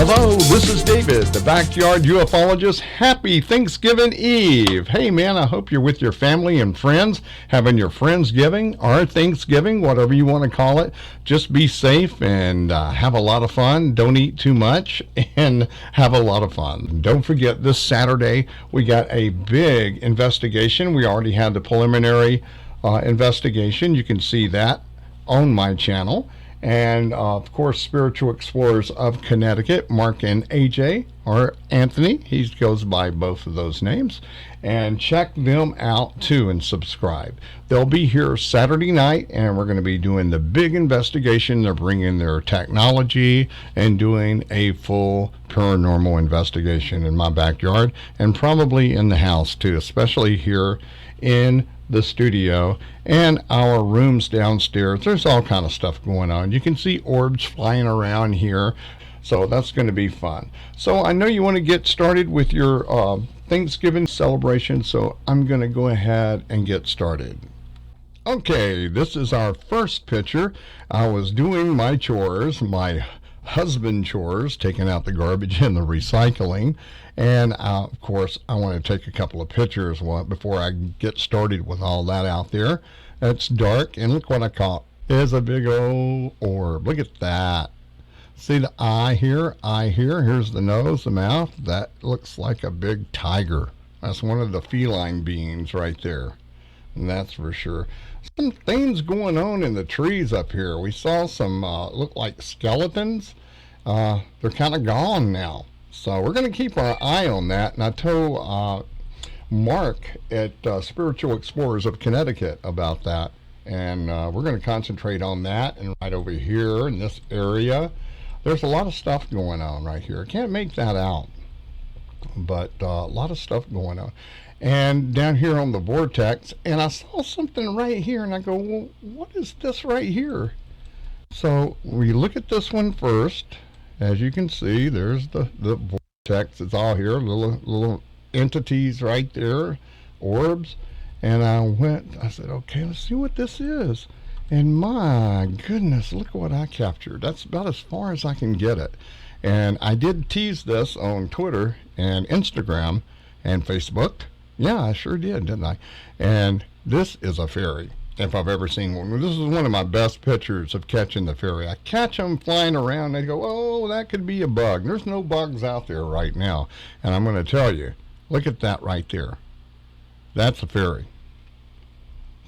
Hello, this is David, the Backyard Ufologist. Happy Thanksgiving Eve. Hey man, I hope you're with your family and friends, having your Friendsgiving or Thanksgiving, whatever you want to call it. Just be safe and have a lot of fun. Don't eat too much and have a lot of fun. Don't forget, this Saturday we got a big investigation. We already had the preliminary investigation. You can see that on my channel. And of course, Spiritual Explorers of Connecticut, Marc and AJ, or Anthony, he goes by both of those names, and check them out too and subscribe. They'll be here Saturday night, and we're going to be doing the big investigation. They're bringing their technology and doing a full paranormal investigation in my backyard and probably in the house too, especially here in the studio and our rooms downstairs. There's all kind of stuff going on. You can see orbs flying around here, so that's going to be fun. So I know you want to get started with your Thanksgiving celebration, so I'm going to go ahead and get started. Okay, this is our first picture. I was doing my chores, my husband chores, taking out the garbage and the recycling, and of course I want to take a couple of pictures before I get started with all that out there. It's dark, and look what I caught. There's a big old orb. Look at that. See the eye here, here's the nose, the mouth. That looks like a big tiger. That's one of the feline beings right there, and that's for sure. Some things going on in the trees up here. We saw some look like skeletons. They're kind of gone now, so we're going to keep our eye on that. And I told Marc at Spiritual Explorers of Connecticut about that, and we're going to concentrate on that. And right over here in this area, there's a lot of stuff going on right here. I can't make that out, but a lot of stuff going on. And down here on the vortex, and I saw something right here, and I go, well, what is this right here? So we look at this one first. As you can see, there's the vortex. It's all here, little entities right there, orbs. And I said, okay, let's see what this is. And my goodness, look what I captured. That's about as far as I can get it. And I did tease this on Twitter and Instagram and Facebook. Yeah, I sure did, didn't I? And this is a fairy, if I've ever seen one. This is one of my best pictures of catching the fairy. I catch them flying around, and they go, oh, that could be a bug. There's no bugs out there right now. And I'm going to tell you, look at that right there. That's a fairy.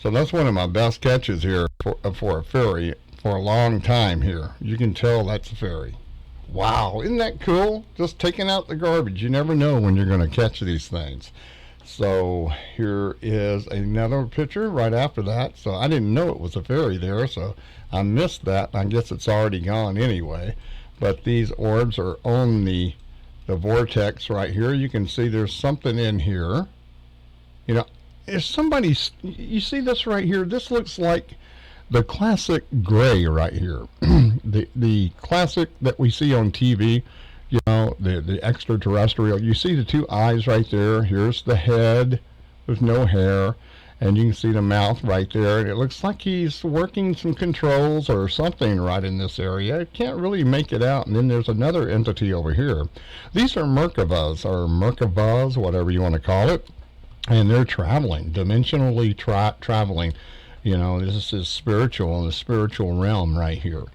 So that's one of my best catches here for a fairy for a long time here. You can tell that's a fairy. Wow, isn't that cool? Just taking out the garbage. You never know when you're going to catch these things. So here is another picture right after that. So I didn't know it was a fairy there, so I missed that. I guess it's already gone anyway. But these orbs are on the vortex right here. You can see there's something in here. You know, if somebody, you see this right here? This looks like the classic gray right here. the classic that we see on TV. You know, the extraterrestrial. You see the two eyes right there. Here's the head. There's no hair. And you can see the mouth right there. And it looks like he's working some controls or something right in this area. I can't really make it out. And then there's another entity over here. These are Merkavas, or Merkavas, whatever you want to call it. And they're traveling, dimensionally traveling. You know, this is spiritual, in the spiritual realm right here.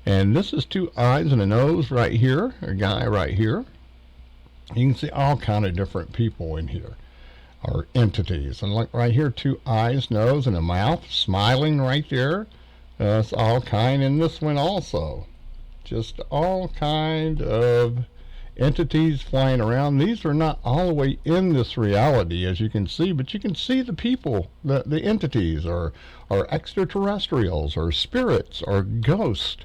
And this is two eyes and a nose right here, a guy right here. You can see all kind of different people in here, or entities. And like right here, two eyes, nose, and a mouth, smiling right there. It's all kind in this one also. Just all kind of entities flying around. These are not all the way in this reality, as you can see, but you can see the people, the entities, or extraterrestrials, or spirits, or ghosts.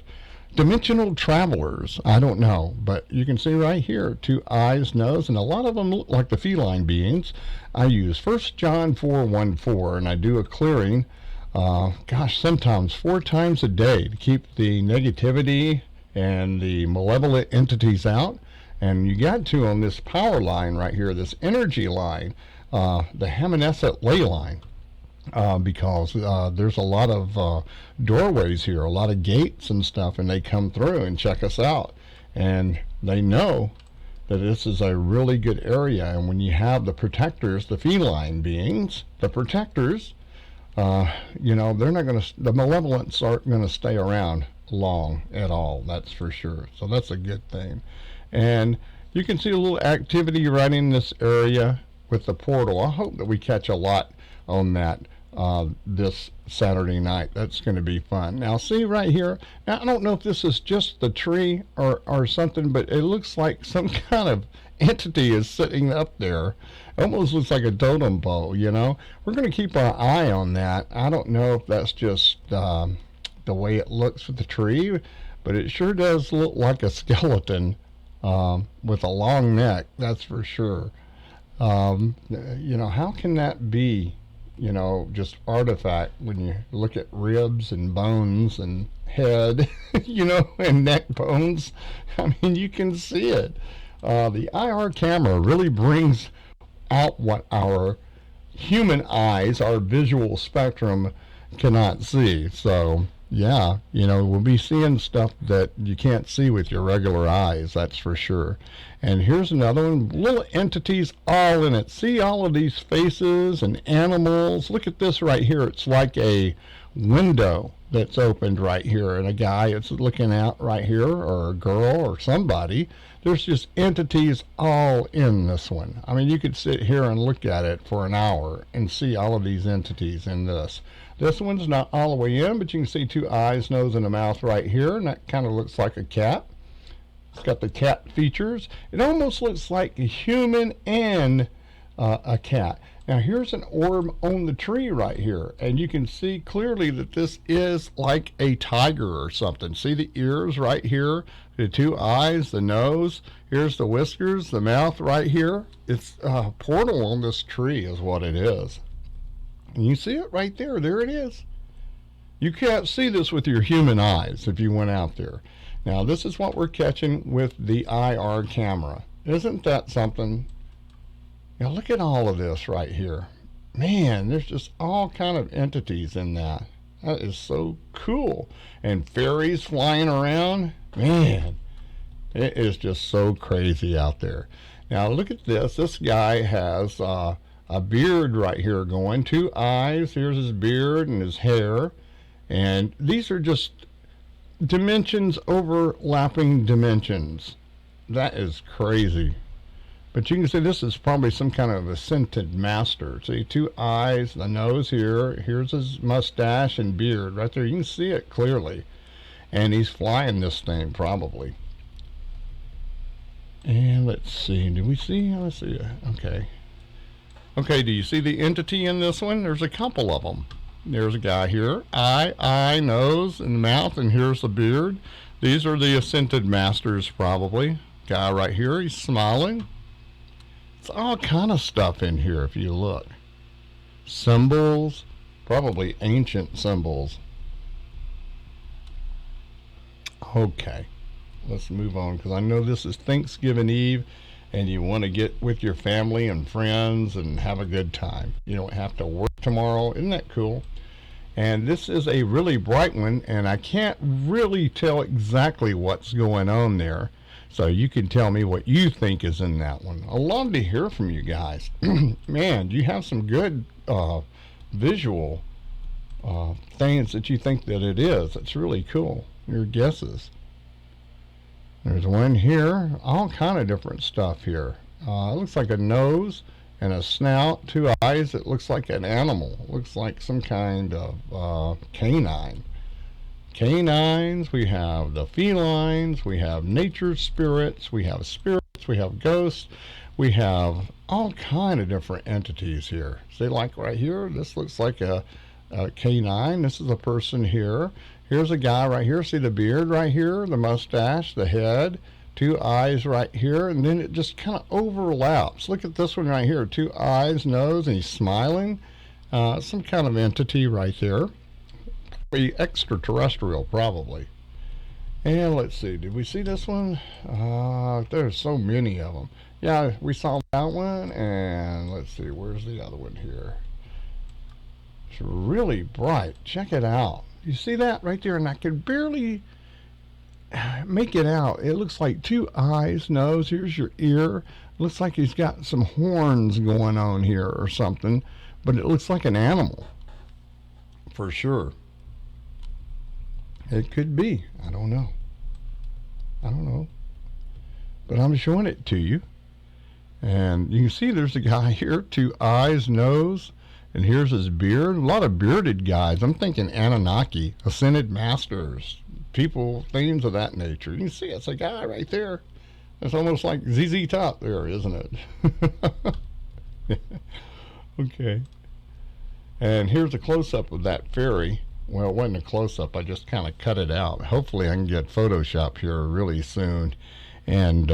Dimensional travelers, I don't know, but you can see right here, two eyes, nose, and a lot of them look like the feline beings. I use 1 John 4:1-4, and I do a clearing, sometimes 4 times a day to keep the negativity and the malevolent entities out. And you got to on this power line right here, this energy line, the Hammonasset Ley Line. Because there's a lot of doorways here, a lot of gates and stuff, and they come through and check us out. And they know that this is a really good area. And when you have the protectors, the feline beings, the protectors, they're not going to, the malevolents aren't going to stay around long at all, that's for sure. So that's a good thing. And you can see a little activity right in this area with the portal. I hope that we catch a lot on that this Saturday night. That's going to be fun. Now see right here, now I don't know if this is just the tree or something, but it looks like some kind of entity is sitting up there. It almost looks like a totem pole, We're going to keep our eye on that. I don't know if that's just the way it looks with the tree, but it sure does look like a skeleton with a long neck, that's for sure. How can that be, just artifact when you look at ribs and bones and head, and neck bones? I mean, you can see it. The IR camera really brings out what our human eyes, our visual spectrum, cannot see. So yeah, we'll be seeing stuff that you can't see with your regular eyes, that's for sure. And here's another one, little entities all in it. See all of these faces and animals. Look at this right here. It's like a window that's opened right here, and a guy is looking out right here, or a girl, or somebody. There's just entities all in this one. I mean, you could sit here and look at it for an hour and see all of these entities in this. This one's not all the way in, but you can see two eyes, nose, and a mouth right here, and that kind of looks like a cat. It's got the cat features. It almost looks like a human and a cat. Now here's an orb on the tree right here, and you can see clearly that this is like a tiger or something. See the ears right here, the two eyes, the nose, here's the whiskers, the mouth right here. It's a portal on this tree is what it is. And you see it right there. There it is. You can't see this with your human eyes if you went out there. Now this is what we're catching with the IR camera. Isn't that something? Now look at all of this right here. Man, there's just all kind of entities in that. That is so cool. And fairies flying around. Man, it is just so crazy out there. Now look at this. This guy has a beard right here going. Two eyes. Here's his beard and his hair. And these are just dimensions overlapping dimensions. That is crazy. But you can see this is probably some kind of ascended master. See, two eyes, the nose here. Here's his mustache and beard right there. You can see it clearly. And he's flying this thing probably. And let's see. Do we see? Let's see. Okay. Okay, do you see the entity in this one? There's a couple of them. There's a guy here. Eye, nose, and mouth, and here's the beard. These are the ascended masters probably. Guy right here, he's smiling. It's all kind of stuff in here if you look. Symbols, probably ancient symbols. Okay, let's move on because I know this is Thanksgiving Eve and you want to get with your family and friends and have a good time. You don't have to work tomorrow. Isn't that cool? And this is a really bright one, and I can't really tell exactly what's going on there. So you can tell me what you think is in that one. I'd love to hear from you guys. Man, you have some good visual things that you think that it is. It's really cool. Your guesses. There's one here. All kind of different stuff here. It looks like a nose and a snout, two eyes. It looks like an animal. It looks like some kind of canine. Canines, we have the felines, we have nature spirits, we have ghosts, we have all kind of different entities here. See, like right here, this looks like a canine. This is a person here. Here's a guy right here. See the beard right here, the mustache, the head, two eyes right here, and then it just kind of overlaps. Look at this one right here, two eyes, nose, and he's smiling. Some kind of entity right there. Extraterrestrial probably. And let's see, did we see this one? There's so many of them. Yeah, we saw that one, and let's see, where's the other one here? It's really bright. Check it out. You see that right there? And I can barely make it out. It looks like two eyes, nose. Here's your ear. Looks like he's got some horns going on here or something, but it looks like an animal for sure. It could be. I don't know. But I'm showing it to you. And you can see there's a guy here, two eyes, nose, and here's his beard. A lot of bearded guys. I'm thinking Anunnaki, ascended masters, people, things of that nature. You can see it's a guy right there. It's almost like ZZ Top there, isn't it? Okay. And here's a close-up of that fairy. Well, it wasn't a close-up. I just kind of cut it out. Hopefully I can get Photoshop here really soon. And,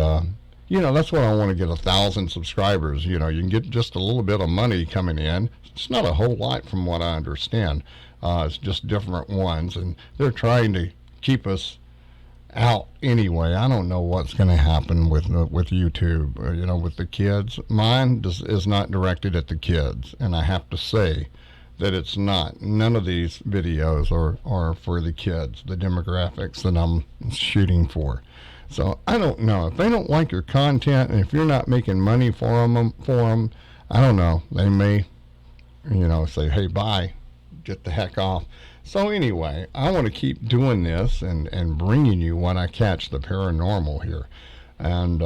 that's what I want to get, 1,000 subscribers. You can get just a little bit of money coming in. It's not a whole lot from what I understand. It's just different ones. And they're trying to keep us out anyway. I don't know what's going to happen with YouTube, with the kids. Mine is not directed at the kids. And I have to say that it's not. None of these videos are for the kids, the demographics that I'm shooting for. So I don't know. If they don't like your content and if you're not making money for them, I don't know. They may, say, hey, bye, get the heck off. So anyway, I want to keep doing this and bringing you when I catch the paranormal here. And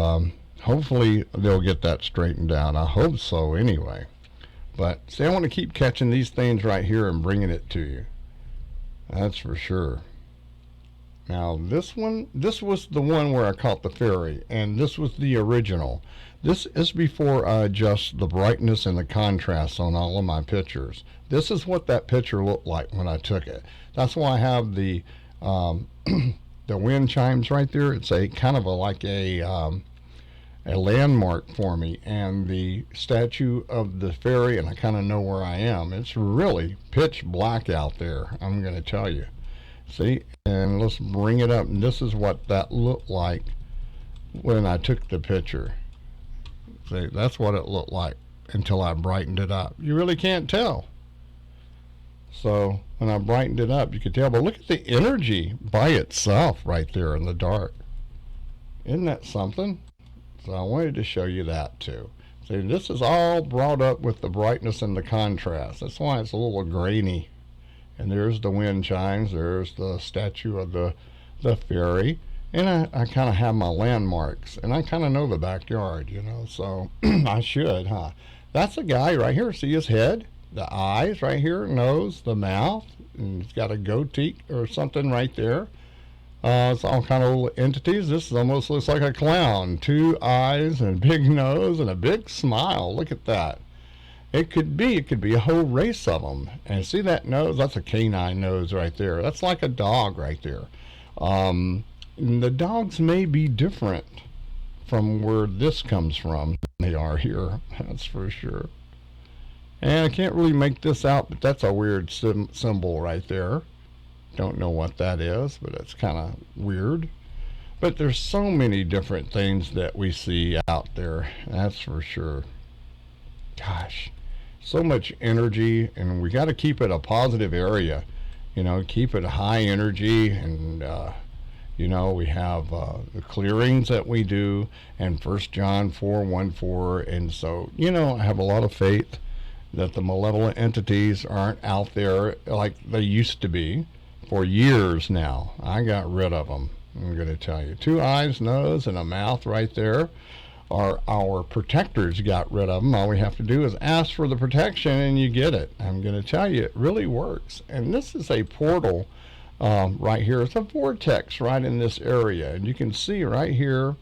hopefully they'll get that straightened out. I hope so anyway. But see, I want to keep catching these things right here and bringing it to you. That's for sure. Now this was the one where I caught the fairy, and this was the original. This is before I adjust the brightness and the contrast on all of my pictures. This is what that picture looked like when I took it. That's why I have the the wind chimes right there. It's a kind of like a landmark for me, and the statue of the fairy, and I kind of know where I am. It's really pitch black out there, I'm going to tell you. See, and let's bring it up, and this is what that looked like when I took the picture. See, that's what it looked like until I brightened it up. You really can't tell. So when I brightened it up, you could tell. But look at the energy by itself right there in the dark. Isn't that something? So I wanted to show you that too. See, this is all brought up with the brightness and the contrast. That's why it's a little grainy. And there's the wind chimes. There's the statue of the fairy. And I kind of have my landmarks. And I kind of know the backyard, So I should, huh? That's a guy right here. See his head? The eyes right here, nose, the mouth. And he's got a goatee or something right there. It's all kind of little entities. This almost looks like a clown. Two eyes and a big nose and a big smile. Look at that. It could be a whole race of them. And see that nose? That's a canine nose right there. That's like a dog right there. The dogs may be different from where this comes from than they are here. That's for sure. And I can't really make this out, but that's a weird symbol right there. Don't know what that is, but it's kind of weird. But there's so many different things that we see out there. That's for sure. Gosh. So much energy, and we got to keep it a positive area, keep it a high energy. And we have the clearings that we do, and 1 John 4:1-4, and so I have a lot of faith that the malevolent entities aren't out there like they used to be. For years now, I got rid of them. I'm going to tell you, two eyes, nose, and a mouth right there. Our protectors got rid of them. All we have to do is ask for the protection and you get it. I'm going to tell you, it really works. And this is a portal right here. It's a vortex right in this area. And you can see right here,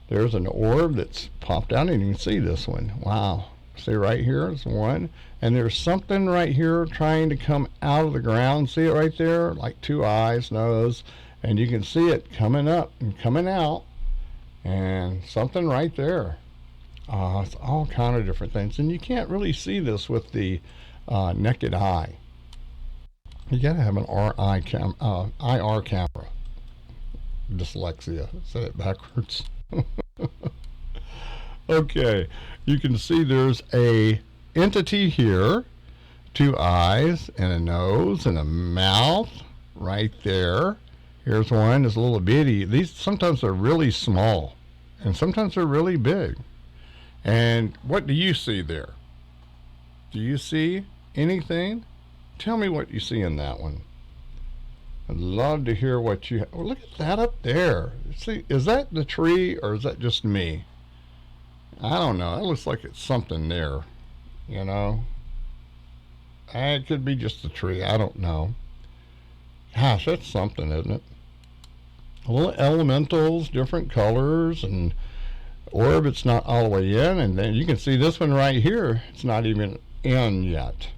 there's an orb that's popped out, and you can see this one. Wow. See right here, it's one. And there's something right here trying to come out of the ground. See it right there? Like two eyes, nose. And you can see it coming up and coming out. And something right there. It's all kind of different things. And you can't really see this with the naked eye. You got to have an IR camera. Dyslexia. Said it backwards. Okay. You can see there's a entity here. Two eyes and a nose and a mouth right there. Here's one. It's a little bitty. These sometimes are really small, and sometimes they're really big. And what do you see there? Do you see anything? Tell me what you see in that one. I'd love to hear what you... Oh, look at that up there. See, is that the tree or is that just me? I don't know. It looks like it's something there, you know. It could be just a tree. I don't know. Gosh, that's something, isn't it? Little elementals, different colors, and orb, it's not all the way in. And then you can see this one right here. It's not even in yet,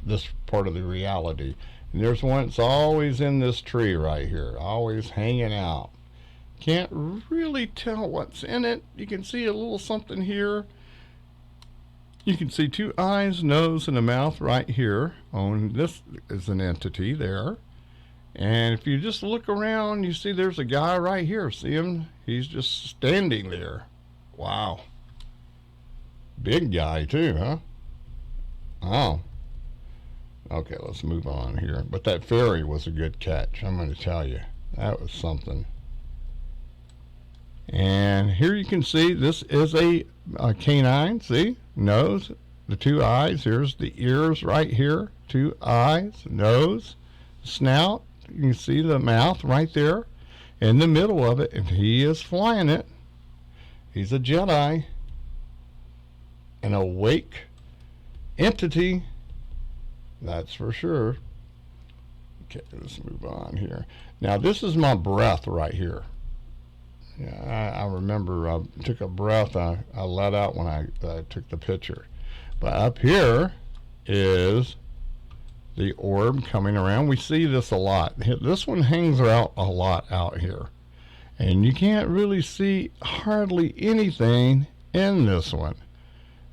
this part of the reality. And there's one that's always in this tree right here, always hanging out. Can't really tell what's in it. You can see a little something here. You can see two eyes, nose, and a mouth right here. On this is an entity there. And if you just look around, you see there's a guy right here. See him? He's just standing there. Wow. Big guy too, huh? Oh. Okay, let's move on here. But that fairy was a good catch, I'm going to tell you. That was something. And here you can see this is a canine. See? Nose, the two eyes. Here's the ears right here. Two eyes, nose, snout. You can see the mouth right there in the middle of it, and he is flying it. He's a Jedi, an awake entity, that's for sure. Okay, let's move on here. Now, this is my breath right here. Yeah, I remember I took a breath I let out when I took the picture. But up here is the orb coming around. We see this a lot. This one hangs out a lot out here. And you can't really see hardly anything in this one.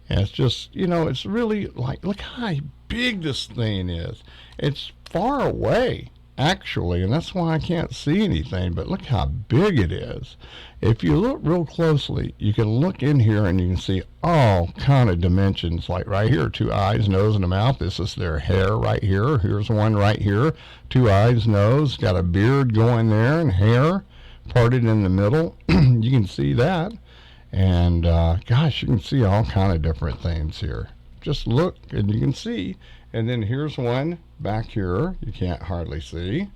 And it's just, you know, it's really like, look how big this thing is. It's far away, actually, and that's why I can't see anything, but look how big it is. If you look real closely, you can look in here and you can see all kind of dimensions, like right here, two eyes, nose, and a mouth. This is their hair right here. Here's one right here, two eyes, nose, got a beard going there, and hair parted in the middle. You can see that. And gosh, you can see all kind of different things here. Just look and you can see. And then here's one back here. You can't hardly see,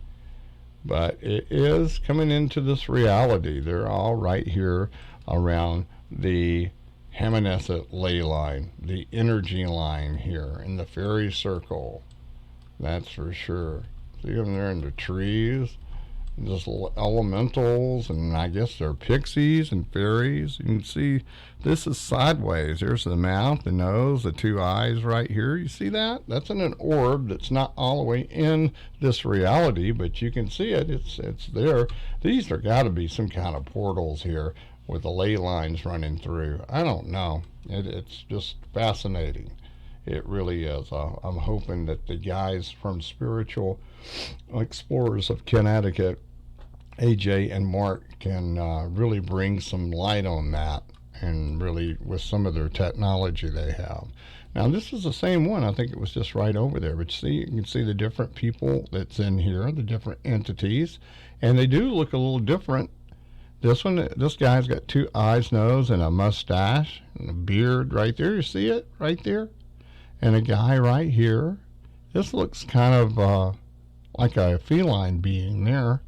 but it is coming into this reality. They're all right here around the Hammonasset Ley Line, the energy line here in the fairy circle. That's for sure. See them there in the trees. Just elementals, and I guess they're pixies and fairies. You can see this is sideways. There's the mouth, the nose, the two eyes right here. You see that? That's in an orb that's not all the way in this reality, but you can see it. It's there. These are got to be some kind of portals here with the ley lines running through. I don't know. It's just fascinating. It really is. I'm hoping that the guys from Spiritual Explorers of Connecticut, AJ and Marc, can really bring some light on that, and really with some of their technology they have. Now, this is the same one. I think it was just right over there. But see, you can see the different people that's in here, the different entities, and they do look a little different. This one, this guy's got two eyes, nose, and a mustache, and a beard right there. You see it right there? And a guy right here. This looks kind of like a feline being there.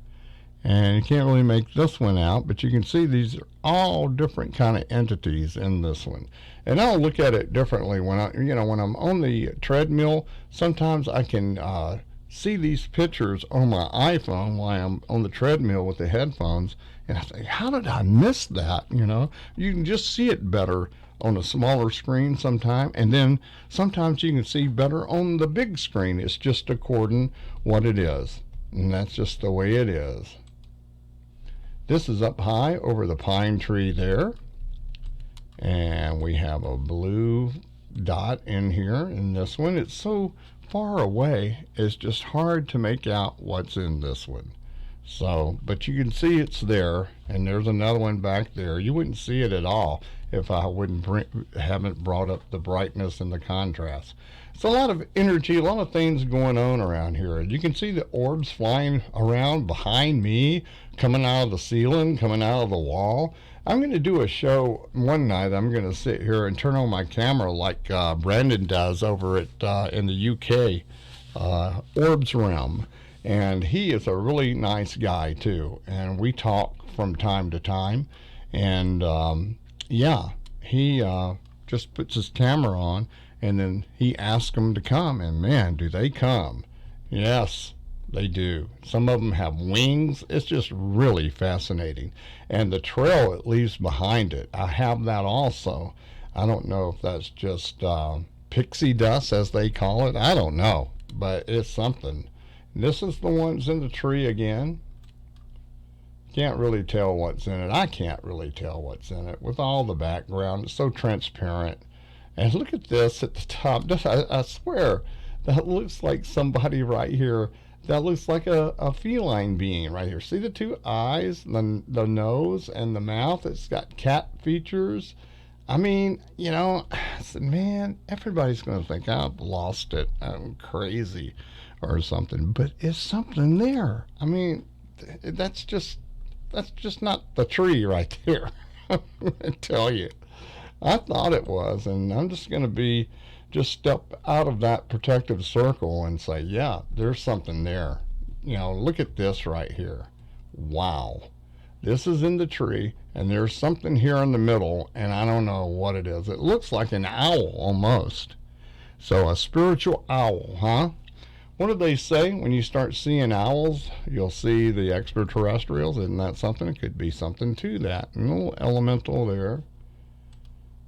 And you can't really make this one out, but you can see these are all different kind of entities in this one. And I'll look at it differently when when I'm on the treadmill. Sometimes I can see these pictures on my iPhone while I'm on the treadmill with the headphones, and I think, how did I miss that? You can just see it better on a smaller screen sometime, and then sometimes you can see better on the big screen. It's just according what it is, and that's just the way it is. This is up high over the pine tree there, and we have a blue dot in here. In this one, it's so far away, it's just hard to make out what's in this one. So, but you can see it's there, and there's another one back there. You wouldn't see it at all if I haven't brought up the brightness and the contrast. It's a lot of energy, a lot of things going on around here. You can see the orbs flying around behind me, coming out of the ceiling, coming out of the wall. I'm going to do a show one night. I'm going to sit here and turn on my camera like Brandon does over at in the UK, Orbs Realm. And he is a really nice guy too, and we talk from time to time. And yeah, he just puts his camera on, and then he asks them to come, and man, do they come. Yes, they do. Some of them have wings. It's just really fascinating. And the trail it leaves behind it, I have that also. I don't know if that's just pixie dust, as they call it. I don't know, but it's something. This is the ones in the tree again. Can't really tell what's in it. I can't really tell what's in it with all the background. It's so transparent. And look at this at the top. I swear, that looks like somebody right here. That looks like a feline being right here. See the two eyes, the nose, and the mouth? It's got cat features. I mean, you know, I said, man, everybody's going to think I've lost it. I'm crazy or something. But it's something there. I mean, that's just not the tree right there. I tell you. I thought it was, and I'm just going to just step out of that protective circle and say, yeah, there's something there. You know, look at this right here. Wow. This is in the tree, and there's something here in the middle, and I don't know what it is. It looks like an owl almost. So a spiritual owl, huh? What do they say? When you start seeing owls, you'll see the extraterrestrials. Isn't that something? It could be something to that. A little elemental there.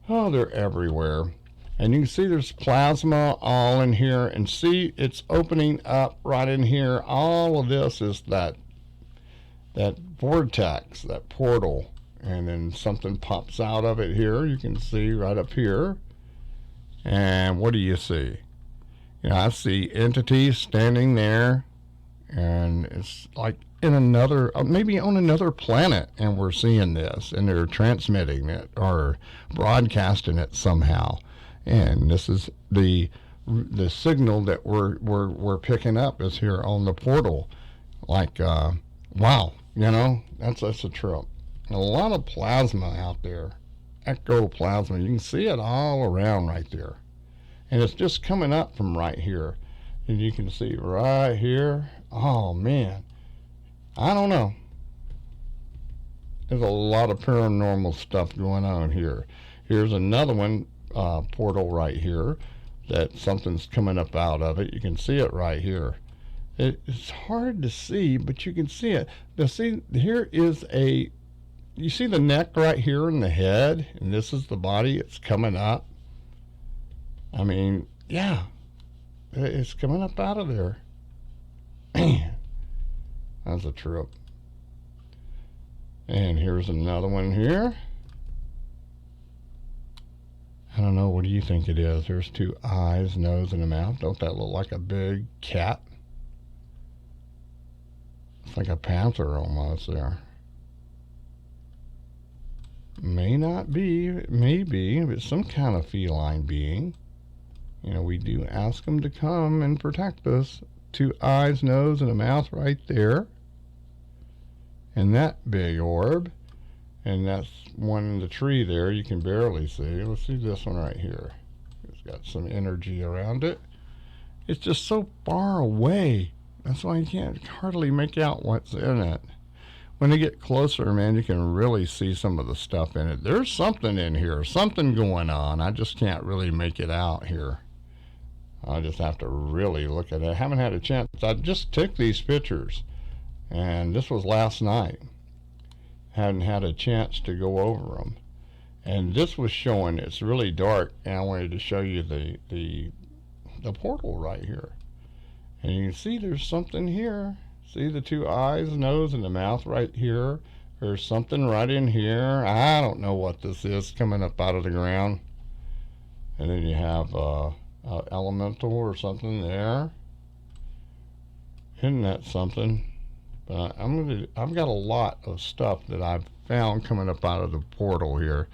Oh, they're everywhere. And you can see there's plasma all in here. And see, it's opening up right in here. All of this is that vortex, that portal. And then something pops out of it here. You can see right up here. And what do you see? You know, I see entities standing there, and it's like in another, maybe on another planet, and we're seeing this, and they're transmitting it or broadcasting it somehow. And this is the signal that we're picking up is here on the portal. Like, wow, you know, that's a trip. A lot of plasma out there, ectoplasma. You can see it all around right there. And it's just coming up from right here. And you can see right here. Oh, man. I don't know. There's a lot of paranormal stuff going on here. Here's another one, portal right here, that something's coming up out of it. You can see it right here. It's hard to see, but you can see it. Now, see, here is you see the neck right here and the head, and this is the body. It's coming up. I mean, yeah, it's coming up out of there. Man, that's a trip. And here's another one here. I don't know, what do you think it is? There's two eyes, nose, and a mouth. Don't that look like a big cat? It's like a panther almost there. May not be, maybe, but some kind of feline being. You know, we do ask them to come and protect us. Two eyes, nose, and a mouth right there. And that big orb. And that's one in the tree there. You can barely see. Let's see this one right here. It's got some energy around it. It's just so far away. That's why you can't hardly make out what's in it. When they get closer, man, you can really see some of the stuff in it. There's something in here. Something going on. I just can't really make it out here. I just have to really look at it. I haven't had a chance. I just took these pictures, and this was last night. Hadn't had a chance to go over them. And this was showing, it's really dark, and I wanted to show you the portal right here. And you can see there's something here. See the two eyes, nose, and the mouth right here. There's something right in here. I don't know what this is coming up out of the ground. And then you have elemental or something there. Isn't that something? But I've got a lot of stuff that I've found coming up out of the portal here,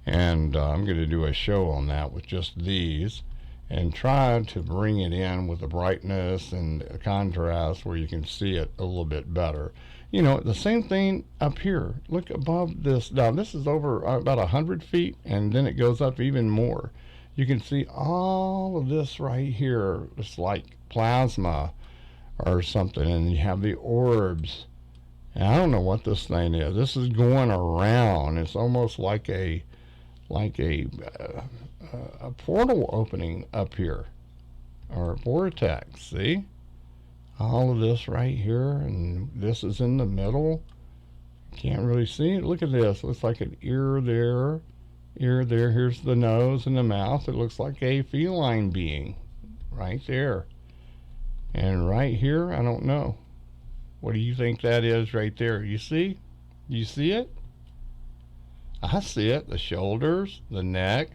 and I'm gonna do a show on that with just these, and try to bring it in with the brightness and the contrast where you can see it a little bit better. The same thing up here. Look above this. Now this is over about 100 feet, and then it goes up even more. You can see all of this right here. It's like plasma or something, and you have the orbs. And I don't know what this thing is. This is going around. It's almost like a portal opening up here, or a vortex. See, all of this right here, and this is in the middle. Can't really see it. Look at this. Looks like an ear there, ear there. Here's the nose and the mouth. It looks like a feline being right there. And right here, I don't know. What do you think that is right there? You see? You see it? I see it. The shoulders, the neck,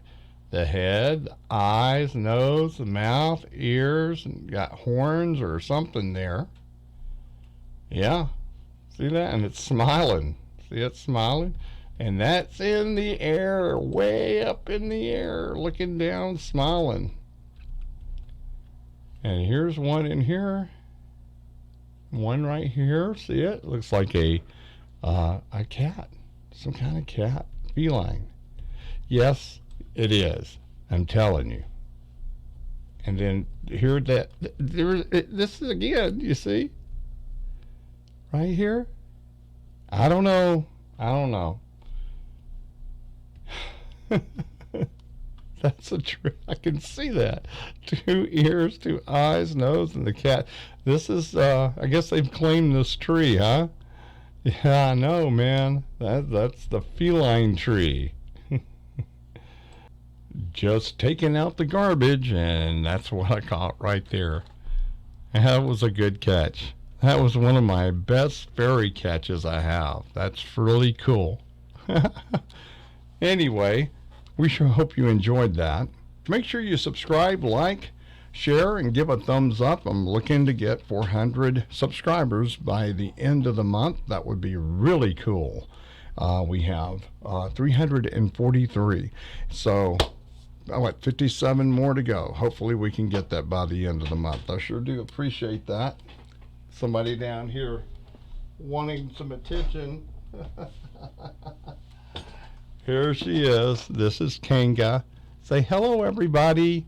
the head, the eyes, nose, the mouth, ears, and got horns or something there. Yeah. See that? And it's smiling. See it smiling? And that's in the air, way up in the air, looking down, smiling. And here's one in here. One right here. See it? Looks like a cat. Some kind of cat. Feline. Yes, it is. I'm telling you. And then here this is again, you see? Right here? I don't know. That's a tree. I can see that. 2 ears, 2 eyes, nose, and the cat. This is, I guess they've claimed this tree, huh? Yeah, I know, man. That's the feline tree. Just taking out the garbage, and that's what I caught right there. That was a good catch. That was one of my best fairy catches I have. That's really cool. Anyway, we sure hope you enjoyed that. Make sure you subscribe, like, share, and give a thumbs up. I'm looking to get 400 subscribers by the end of the month. That would be really cool. We have 343. So, 57 more to go. Hopefully we can get that by the end of the month. I sure do appreciate that. Somebody down here wanting some attention. Here she is. This is Kanga. Say hello, everybody.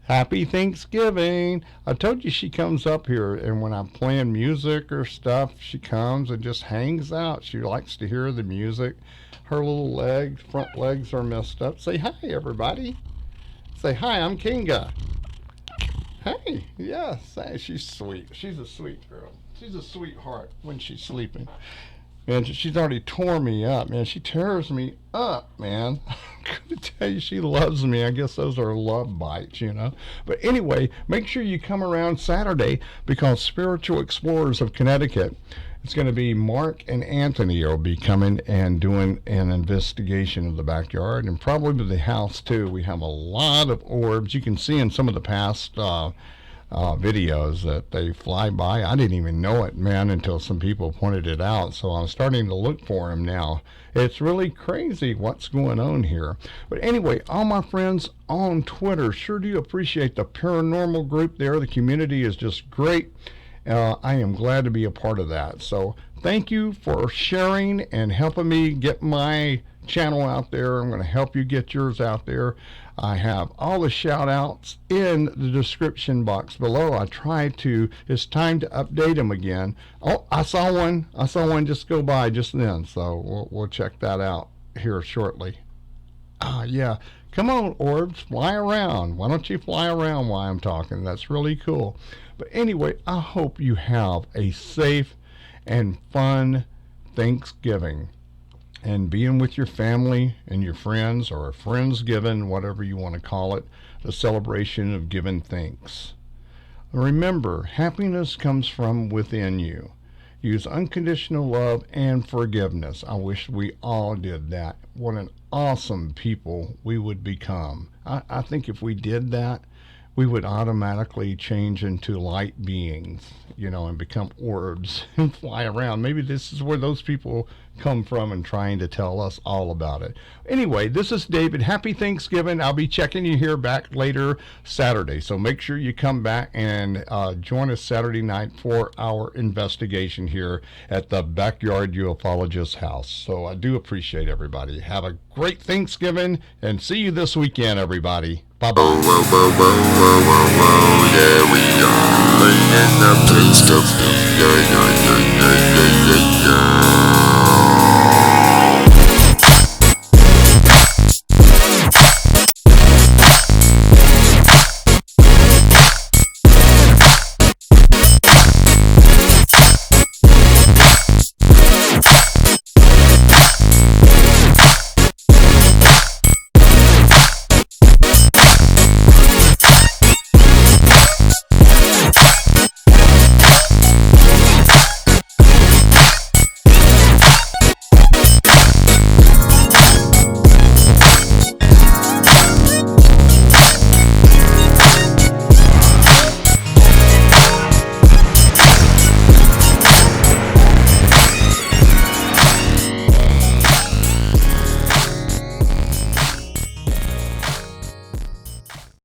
Happy Thanksgiving. I told you she comes up here, and when I'm playing music or stuff, she comes and just hangs out. She likes to hear the music. Her little front legs are messed up. Say hi, everybody. Say hi, I'm Kanga. Hey, yeah, say she's sweet. She's a sweet girl. She's a sweetheart when she's sleeping. Man, she's already tore me up, man. She tears me up, man. I'm going to tell you, she loves me. I guess those are love bites, But anyway, make sure you come around Saturday, because Spiritual Explorers of Connecticut, it's going to be Marc and Anthony will be coming and doing an investigation of the backyard, and probably the house, too. We have a lot of orbs. You can see in some of the past videos that they fly by. I didn't even know it, man, until some people pointed it out. So I'm starting to look for them now. It's really crazy what's going on here. But anyway, all my friends on Twitter, sure do appreciate the paranormal group there. The community is just great. I am glad to be a part of that. So thank you for sharing and helping me get my channel out there. I'm going to help you get yours out there. I have all the shout outs in the description box below. It's time to update them again. Oh, I saw one just go by just then. So we'll check that out here shortly. Yeah. Come on, orbs, fly around. Why don't you fly around while I'm talking? That's really cool. But anyway, I hope you have a safe and fun Thanksgiving, and being with your family and your friends, or a Friendsgiving, whatever you want to call it, the celebration of giving thanks. Remember, happiness comes from within you. Use unconditional love and forgiveness. I wish we all did that. What an awesome people we would become. I think if we did that, we would automatically change into light beings, and become orbs and fly around. Maybe this is where those people come from and trying to tell us all about it. Anyway, this is David. Happy Thanksgiving. I'll be checking you here back later Saturday. So make sure you come back and join us Saturday night for our investigation here at the Backyard Ufologist House. So I do appreciate everybody. Have a great Thanksgiving and see you this weekend, everybody. Bye-bye. Yeah, we are in the place of yeah.